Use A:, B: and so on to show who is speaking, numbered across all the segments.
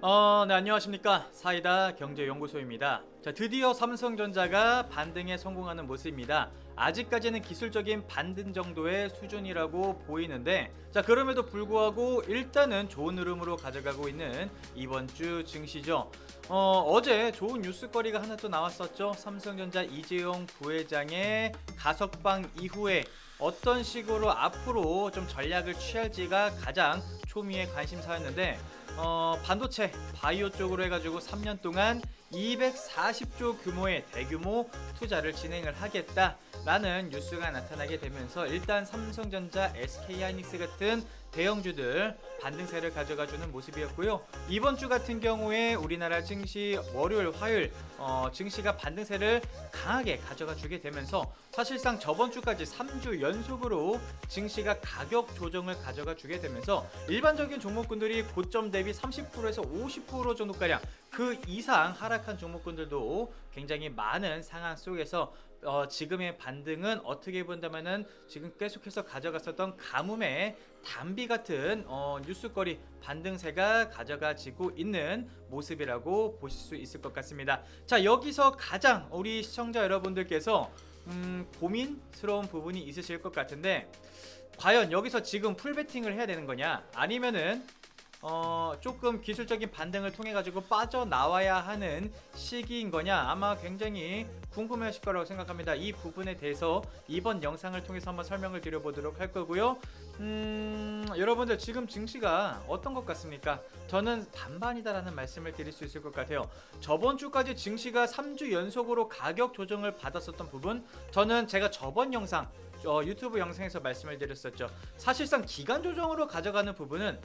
A: 네, 안녕하십니까. 사이다 경제연구소입니다. 자, 드디어 삼성전자가 반등에 성공하는 모습입니다. 아직까지는 기술적인 반등 정도의 수준이라고 보이는데, 자, 그럼에도 불구하고 일단은 좋은 흐름으로 가져가고 있는 이번 주 증시죠. 어제 좋은 뉴스거리가 하나 또 나왔었죠. 삼성전자 이재용 부회장의 가석방 이후에 어떤 식으로 앞으로 좀 전략을 취할지가 가장 초미의 관심사였는데, 반도체, 바이오 쪽으로 해가지고 3년 동안 240조 규모의 대규모 투자를 진행을 하겠다라는 뉴스가 나타나게 되면서 일단 삼성전자, SK하이닉스 같은 대형주들 반등세를 가져가주는 모습이었고요. 이번 주 같은 경우에 우리나라 증시 월요일, 화요일 증시가 반등세를 강하게 가져가 주게 되면서 사실상 저번 주까지 3주 연속으로 증시가 가격 조정을 가져가 주게 되면서 일반적인 종목군들이 고점 대비 30%에서 50% 정도가량 그 이상 하락한 종목군들도 굉장히 많은 상황 속에서 지금의 반등은 어떻게 본다면은 지금 계속해서 가져갔었던 가뭄의 단비 같은 뉴스거리 반등세가 가져가지고 있는 모습이라고 보실 수 있을 것 같습니다. 자, 여기서 가장 우리 시청자 여러분들께서 고민스러운 부분이 있으실 것 같은데, 과연 여기서 지금 풀베팅을 해야 되는 거냐, 아니면은 조금 기술적인 반등을 통해 가지고 빠져나와야 하는 시기인 거냐, 아마 굉장히 궁금해 하실 거라고 생각합니다. 이 부분에 대해서 이번 영상을 통해서 한번 설명을 드려보도록 할 거고요. 여러분들 지금 증시가 어떤 것 같습니까? 저는 반반이다라는 말씀을 드릴 수 있을 것 같아요. 저번 주까지 증시가 3주 연속으로 가격 조정을 받았었던 부분, 저는 제가 저번 영상 유튜브 영상에서 말씀을 드렸었죠. 사실상 기간 조정으로 가져가는 부분은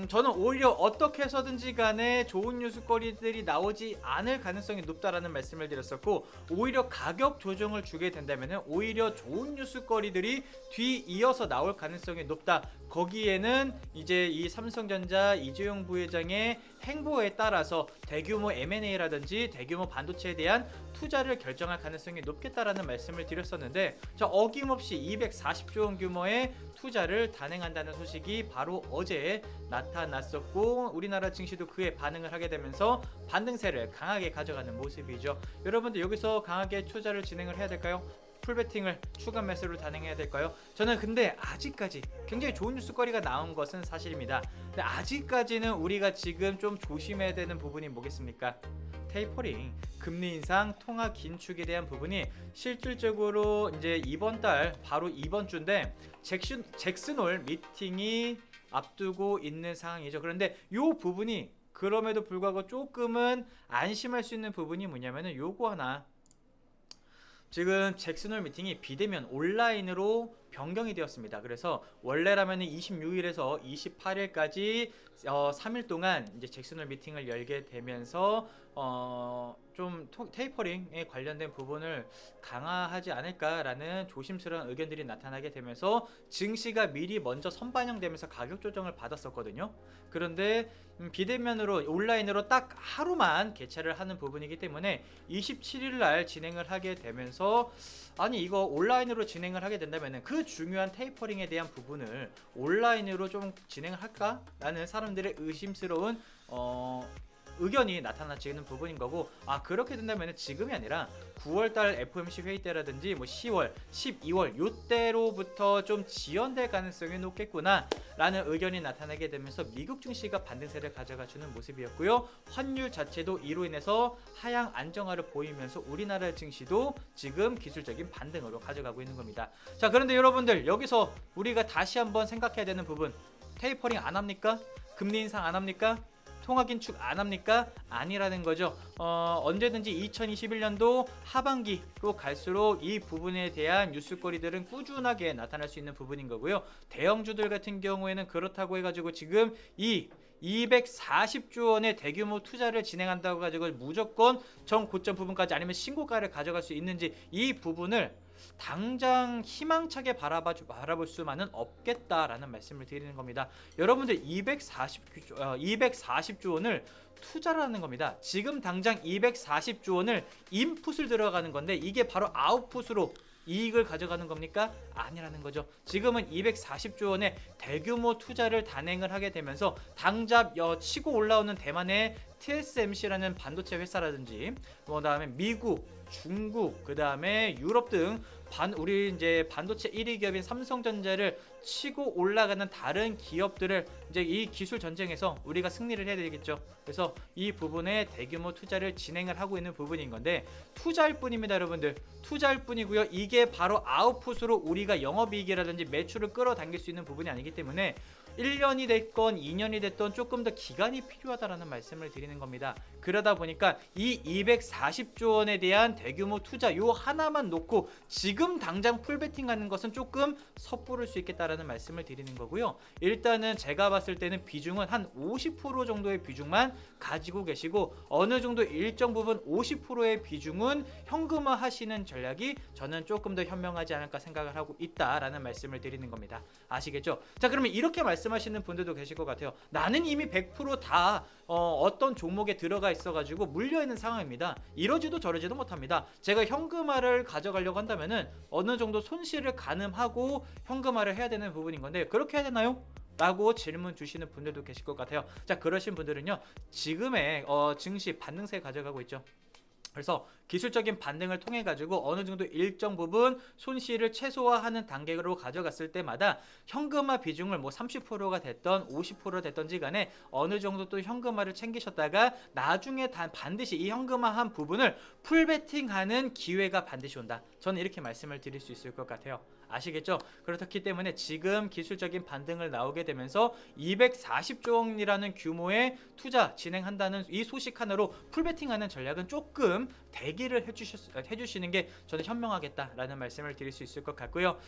A: 저는 오히려 어떻게 해서든지 간에 좋은 뉴스거리들이 나오지 않을 가능성이 높다라는 말씀을 드렸었고, 오히려 가격 조정을 주게 된다면 오히려 좋은 뉴스거리들이 뒤이어서 나올 가능성이 높다. 거기에는 이제 이 삼성전자 이재용 부회장의 행보에 따라서 대규모 M&A라든지 대규모 반도체에 대한 투자를 결정할 가능성이 높겠다라는 말씀을 드렸었는데, 자, 어김없이 240조 원 규모의 투자를 단행한다는 소식이 바로 어제 나타났었고, 우리나라 증시도 그에 반응을 하게 되면서 반등세를 강하게 가져가는 모습이죠. 여러분들 여기서 강하게 투자를 진행을 해야 될까요? 풀베팅을 추가 매수를 단행해야 될까요? 저는 근데 아직까지 굉장히 좋은 뉴스거리가 나온 것은 사실입니다. 근데 아직까지는 우리가 지금 좀 조심해야 되는 부분이 뭐겠습니까? 테이퍼링, 금리 인상, 통화 긴축에 대한 부분이 실질적으로 이제 이번 달 바로 이번 주인데 잭슨홀 미팅이 앞두고 있는 상황이죠. 그런데 이 부분이 그럼에도 불구하고 조금은 안심할 수 있는 부분이 뭐냐면은 요거 하나, 지금 잭슨홀 미팅이 비대면 온라인으로 변경이 되었습니다. 그래서 원래라면 26일에서 28일까지 3일 동안 이제 잭슨홀 미팅을 열게 되면서 좀 테이퍼링에 관련된 부분을 강화하지 않을까라는 조심스러운 의견들이 나타나게 되면서 증시가 미리 먼저 선반영되면서 가격 조정을 받았었거든요. 그런데 비대면으로 온라인으로 딱 하루만 개최를 하는 부분이기 때문에 27일 날 진행을 하게 되면서, 아니 이거 온라인으로 진행을 하게 된다면 그 중요한 테이퍼링에 대한 부분을 온라인으로 좀 진행을 할까? 라는 사람들의 의심스러운 의견이 나타나지는 부분인 거고, 그렇게 된다면 지금이 아니라 9월달 FOMC 회의 때라든지 뭐 10월, 12월 요때로부터 좀 지연될 가능성이 높겠구나 라는 의견이 나타나게 되면서 미국 증시가 반등세를 가져가주는 모습이었고요. 환율 자체도 이로 인해서 하향 안정화를 보이면서 우리나라 증시도 지금 기술적인 반등으로 가져가고 있는 겁니다. 자, 그런데 여러분들 여기서 우리가 다시 한번 생각해야 되는 부분, 테이퍼링 안 합니까? 금리 인상 안 합니까? 통화 긴축 안 합니까? 아니라는 거죠. 언제든지 2021년도 하반기로 갈수록 이 부분에 대한 뉴스거리들은 꾸준하게 나타날 수 있는 부분인 거고요. 대형주들 같은 경우에는 그렇다고 해가지고 지금 이 240조 원의 대규모 투자를 진행한다고 가지고 무조건 전 고점 부분까지 아니면 신고가를 가져갈 수 있는지, 이 부분을 당장 희망차게 바라볼 수만은 없겠다라는 말씀을 드리는 겁니다. 여러분들 240조 원을 투자라는 겁니다. 지금 당장 240조 원을 인풋을 들어가는 건데 이게 바로 아웃풋으로 이익을 가져가는 겁니까? 아니라는 거죠. 지금은 240조 원의 대규모 투자를 단행을 하게 되면서 당장 치고 올라오는 대만의 TSMC라는 반도체 회사라든지 그다음에 미국, 중국, 그다음에 유럽 등 우리 이제 반도체 1위 기업인 삼성전자를 치고 올라가는 다른 기업들을 이제 이 기술 전쟁에서 우리가 승리를 해야 되겠죠. 그래서 이 부분에 대규모 투자를 진행을 하고 있는 부분인 건데 투자일 뿐입니다, 여러분들. 투자일 뿐이고요. 이게 바로 아웃풋으로 우리가 영업이익이라든지 매출을 끌어당길 수 있는 부분이 아니기 때문에 1년이 됐건 2년이 됐던 조금 더 기간이 필요하다라는 말씀을 드리는 겁니다. 그러다 보니까 이 240조 원에 대한 대규모 투자 요 하나만 놓고 지금 당장 풀베팅하는 것은 조금 섣부를 수 있겠다라는 말씀을 드리는 거고요. 일단은 제가 봤을 때는 비중은 한 50% 정도의 비중만 가지고 계시고 어느 정도 일정 부분 50%의 비중은 현금화 하시는 전략이 저는 조금 더 현명하지 않을까 생각을 하고 있다라는 말씀을 드리는 겁니다. 아시겠죠? 자, 그러면 이렇게 말씀하시는 분들도 계실 것 같아요. 나는 이미 100% 어떤 종목에 들어가 있어가지고 물려있는 상황입니다. 이러지도 저러지도 못합니다. 제가 현금화를 가져가려고 한다면은 어느 정도 손실을 가늠하고 현금화를 해야 되는 부분인 건데 그렇게 해야 되나요? 라고 질문 주시는 분들도 계실 것 같아요. 자, 그러신 분들은요 지금의 증시 반등세 가져가고 있죠. 그래서 기술적인 반등을 통해 가지고 어느 정도 일정 부분 손실을 최소화하는 단계로 가져갔을 때마다 현금화 비중을 뭐 30%가 됐던 50% 됐던지 간에 어느 정도 또 현금화를 챙기셨다가 나중에 반드시 이 현금화한 부분을 풀베팅하는 기회가 반드시 온다. 저는 이렇게 말씀을 드릴 수 있을 것 같아요. 아시겠죠? 그렇기 때문에 지금 기술적인 반등을 나오게 되면서 240조 원이라는 규모의 투자 진행한다는 이 소식 하나로 풀베팅하는 전략은 조금 대기를 해주시는 게 저는 현명하겠다라는 말씀을 드릴 수 있을 것 같고요.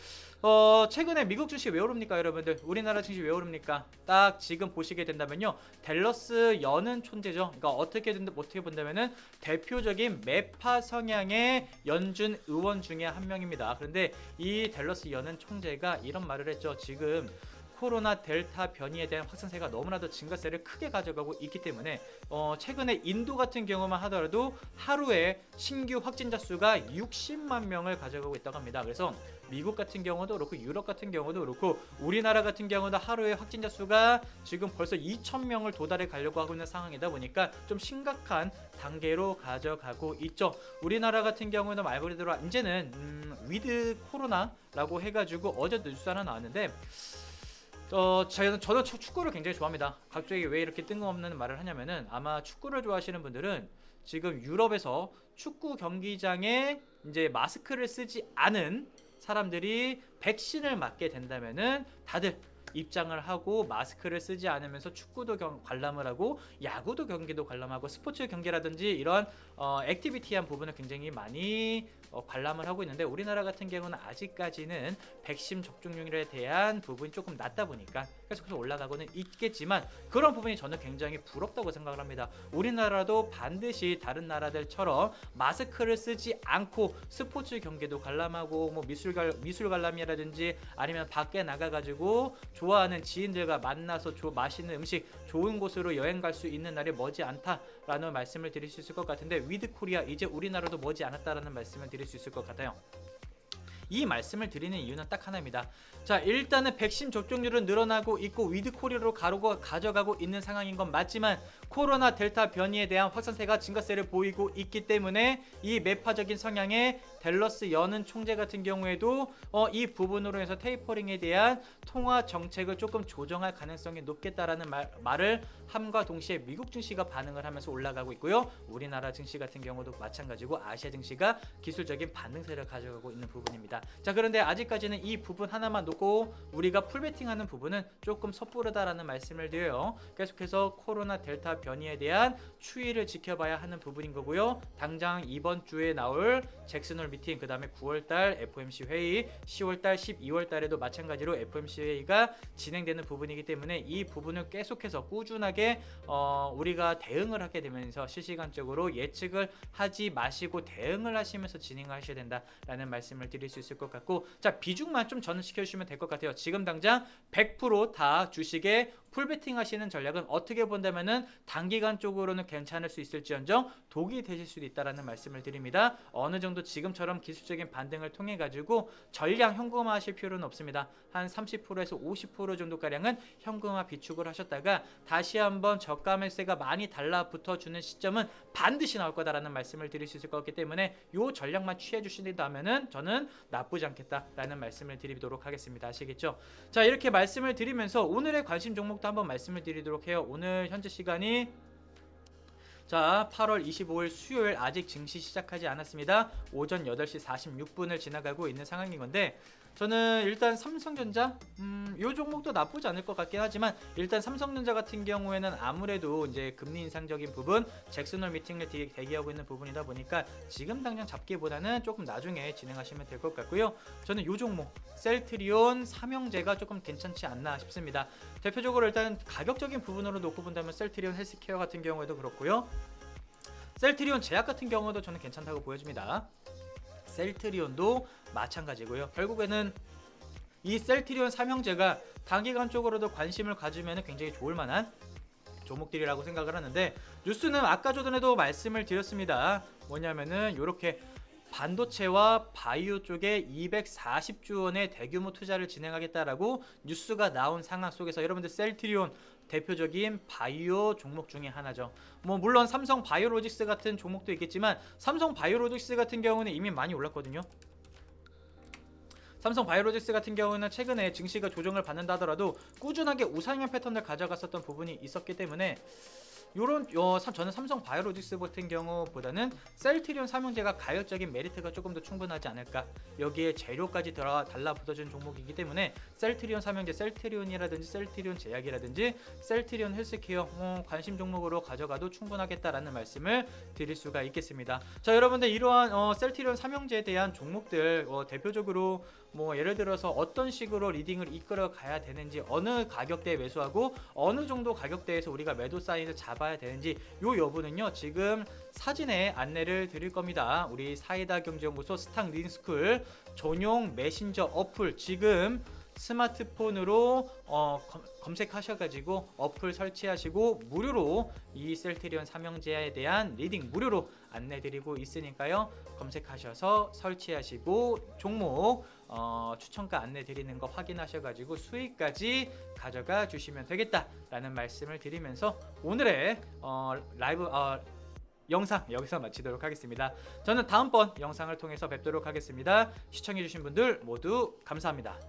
A: 최근에 미국 주식 왜 오릅니까, 여러분들? 우리나라 주식 왜 오릅니까? 딱 지금 보시게 된다면요, 댈러스 여는 촌재죠. 그러니까 어떻게 본다면은 대표적인 매파 성향의 연준 의원 중에 한 명입니다. 그런데 이 댈러스 여는 총재가 이런 말을 했죠. 지금 코로나 델타 변이에 대한 확산세가 너무나도 증가세를 크게 가져가고 있기 때문에 최근에 인도 같은 경우만 하더라도 하루에 신규 확진자 수가 60만 명을 가져가고 있다고 합니다. 그래서 미국 같은 경우도 그렇고 유럽 같은 경우도 그렇고 우리나라 같은 경우도 하루에 확진자 수가 지금 벌써 2,000명을 도달해 가려고 하고 있는 상황이다 보니까 좀 심각한 단계로 가져가고 있죠. 우리나라 같은 경우는 말 그대로 이제는 위드 코로나라고 해가지고 어제 뉴스 하나 나왔는데 저는 축구를 굉장히 좋아합니다. 갑자기 왜 이렇게 뜬금없는 말을 하냐면은 아마 축구를 좋아하시는 분들은 지금 유럽에서 축구 경기장에 이제 마스크를 쓰지 않은 사람들이 백신을 맞게 된다면은 다들 입장을 하고 마스크를 쓰지 않으면서 축구도 관람을 하고 야구도 경기도 관람하고 스포츠 경기라든지 이런 액티비티한 부분을 굉장히 많이 관람을 하고 있는데 우리나라 같은 경우는 아직까지는 백신 접종률에 대한 부분이 조금 낮다 보니까 계속해서 올라가고는 있겠지만 그런 부분이 저는 굉장히 부럽다고 생각을 합니다. 우리나라도 반드시 다른 나라들처럼 마스크를 쓰지 않고 스포츠 경기도 관람하고 뭐 미술 관람이라든지 아니면 밖에 나가가지고 좋아하는 지인들과 만나서 맛있는 음식 좋은 곳으로 여행 갈 수 있는 날이 머지 않다라는 말씀을 드릴 수 있을 것 같은데 위드 코리아 이제 우리나라도 머지 않았다라는 말씀을 드릴 수 있을 것 같아요. 이 말씀을 드리는 이유는 딱 하나입니다. 자, 일단은 백신 접종률은 늘어나고 있고 위드 코리아로 가져가고 있는 상황인 건 맞지만 코로나 델타 변이에 대한 확산세가 증가세를 보이고 있기 때문에 이 매파적인 성향의 댈러스 여는 총재 같은 경우에도 이 부분으로 해서 테이퍼링에 대한 통화 정책을 조금 조정할 가능성이 높겠다라는 말을 함과 동시에 미국 증시가 반응을 하면서 올라가고 있고요. 우리나라 증시 같은 경우도 마찬가지고 아시아 증시가 기술적인 반등세를 가져가고 있는 부분입니다. 자, 그런데 아직까지는 이 부분 하나만 놓고 우리가 풀베팅하는 부분은 조금 섣부르다라는 말씀을 드려요. 계속해서 코로나 델타 변이에 대한 추이를 지켜봐야 하는 부분인 거고요. 당장 이번 주에 나올 잭슨홀 미팅, 그 다음에 9월달 FOMC 회의, 10월달, 12월달에도 마찬가지로 FOMC 회의가 진행되는 부분이기 때문에 이 부분을 계속해서 꾸준하게 우리가 대응을 하게 되면서 실시간적으로 예측을 하지 마시고 대응을 하시면서 진행하셔야 된다라는 말씀을 드릴 수 있을 것 같고, 자, 비중만 좀 전환시켜 주시면 될 것 같아요. 지금 당장 100% 다 주식에 풀베팅 하시는 전략은 어떻게 본다면은 단기간적으로는 괜찮을 수 있을지언정 독이 되실 수도 있다라는 말씀을 드립니다. 어느 정도 지금처럼 기술적인 반등을 통해 가지고 전량 현금화하실 필요는 없습니다. 한 30%에서 50% 정도가량은 현금화 비축을 하셨다가 다시 한번 저가 매수세가 많이 달라붙어 주는 시점은 반드시 나올 거다라는 말씀을 드릴 수 있을 것 같기 때문에 요 전략만 취해 주신다면은 저는 나쁘지 않겠다라는 말씀을 드리도록 하겠습니다. 아시겠죠? 자, 이렇게 말씀을 드리면서 오늘의 관심 종목도 한번 말씀을 드리도록 해요. 오늘 현재 시간이 자, 8월 25일 수요일 아직 증시 시작하지 않았습니다. 오전 8시 46분을 지나가고 있는 상황인 건데 저는 일단 삼성전자 요 종목도 나쁘지 않을 것 같긴 하지만 일단 삼성전자 같은 경우에는 아무래도 이제 금리 인상적인 부분 잭슨홀 미팅을 대기하고 있는 부분이다 보니까 지금 당장 잡기보다는 조금 나중에 진행하시면 될 것 같고요. 저는 요 종목 셀트리온 삼형제가 조금 괜찮지 않나 싶습니다. 대표적으로 일단 가격적인 부분으로 놓고 본다면 셀트리온 헬스케어 같은 경우에도 그렇고요. 셀트리온 제약 같은 경우도 저는 괜찮다고 보여집니다. 셀트리온도 마찬가지고요. 결국에는 이 셀트리온 삼형제가 단기간적으로도 관심을 가지면 굉장히 좋을 만한 종목들이라고 생각을 하는데 뉴스는 아까 전에도 말씀을 드렸습니다. 뭐냐면은 이렇게 반도체와 바이오 쪽에 240조 원의 대규모 투자를 진행하겠다라고 뉴스가 나온 상황 속에서 여러분들 셀트리온 대표적인 바이오 종목 중에 하나죠. 뭐 물론 삼성 바이오로직스 같은 종목도 있겠지만 삼성 바이오로직스 같은 경우는 이미 많이 올랐거든요. 삼성 바이오로직스 같은 경우는 최근에 증시가 조정을 받는다 하더라도 꾸준하게 우상향 패턴을 가져갔었던 부분이 있었기 때문에 요런 저는 삼성 바이오로직스 같은 경우보다는 셀트리온 삼형제가 가격적인 메리트가 조금 더 충분하지 않을까. 여기에 재료까지 달라붙어준 종목이기 때문에 셀트리온 삼형제, 셀트리온이라든지 셀트리온 제약이라든지 셀트리온 헬스케어 관심 종목으로 가져가도 충분하겠다라는 말씀을 드릴 수가 있겠습니다. 자, 여러분들 이러한 셀트리온 삼형제에 대한 종목들 대표적으로 뭐 예를 들어서 어떤 식으로 리딩을 이끌어 가야 되는지, 어느 가격대에 매수하고 어느 정도 가격대에서 우리가 매도 사인을 잡아야 되는지 요 여부는요 지금 사진에 안내를 드릴 겁니다. 우리 사이다 경제연구소 스탁 리딩스쿨 전용 메신저 어플 지금 스마트폰으로 검색하셔가지고 어플 설치하시고 무료로 이 셀트리온 삼형제에 대한 리딩 무료로 안내드리고 있으니까요. 검색하셔서 설치하시고 종목 추천가 안내드리는 거 확인하셔가지고 수익까지 가져가 주시면 되겠다라는 말씀을 드리면서 오늘의 라이브 영상 여기서 마치도록 하겠습니다. 저는 다음번 영상을 통해서 뵙도록 하겠습니다. 시청해주신 분들 모두 감사합니다.